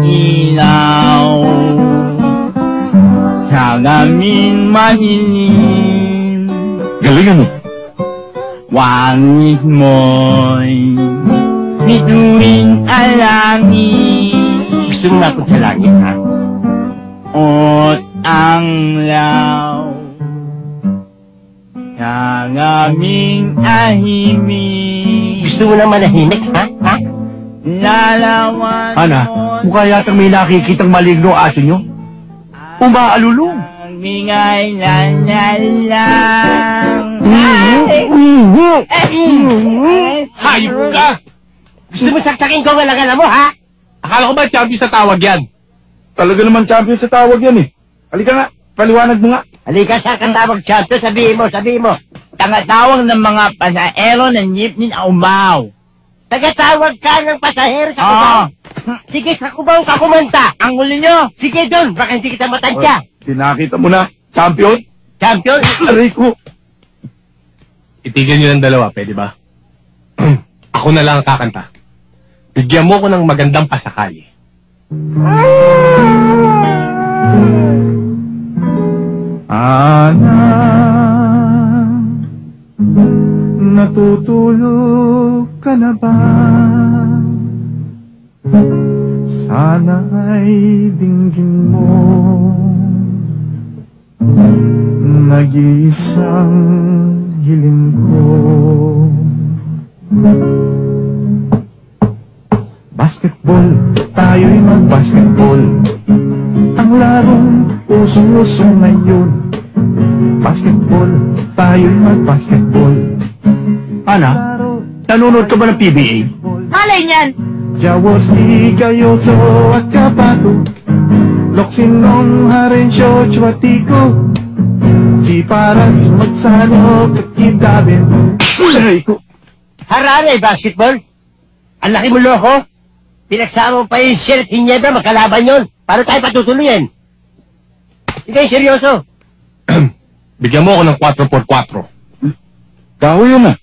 ilaw sa aming mahiling. Galing ano? Wangit mo'y bituin alangin. Gusto mo nga sa langit, ha? At ang law sa aming ahimik. Gusto mo na manahimik, ha? Ha? Lalawan Ana, mukha yatang may nakikitang maligno aso nyo. Umaalulong. ang bingay lang. Hayop ka! Gusto mo saksakin ko ang alagala mo, ha? Akala ko ba champion sa tawag yan? Talaga naman champion sa tawag yan eh. Halika nga, paliwanag mo nga. Halika sa katawag champion, sabihin mo. Tangatawag ng mga pasahero ng jeepney na umaw. Tagatawag ka ng pasahero sa kubaw. Sige, sa kubaw ka kumanta. Ang huli nyo. Sige doon, baka hindi kita matansya. Tinakita mo na, champion. Champion? Aray ko. Itigil nyo ng dalawa, pwede ba? Ako na lang ang kakanta. Bigyan mo ko ng magandang pasakali. Ana, natutulog ka na ba? Sana ay dinggin mo nag-iisang hiling ko. Basketball, tayo'y mag-basketball. Ang larong usong-uso ngayon. Basketball, tayo'y mag-basketball. Ana, nanonood ka ba ng PBA? Malay niyan. Jaworski, Gayoso at Kapato, Loksinong, Harensyo, Chwatiko, Chiparas, Magsanok at Kidabin. Aray ko. Harare, basketball. Ang laki mo loko. Pinagsama mo pa yung Shell at Hinebra, magkalaban yun. Paano tayo patutuloyin? Hindi, seryoso. Bigyan mo ko ng 4x4. Kahoy yun ah.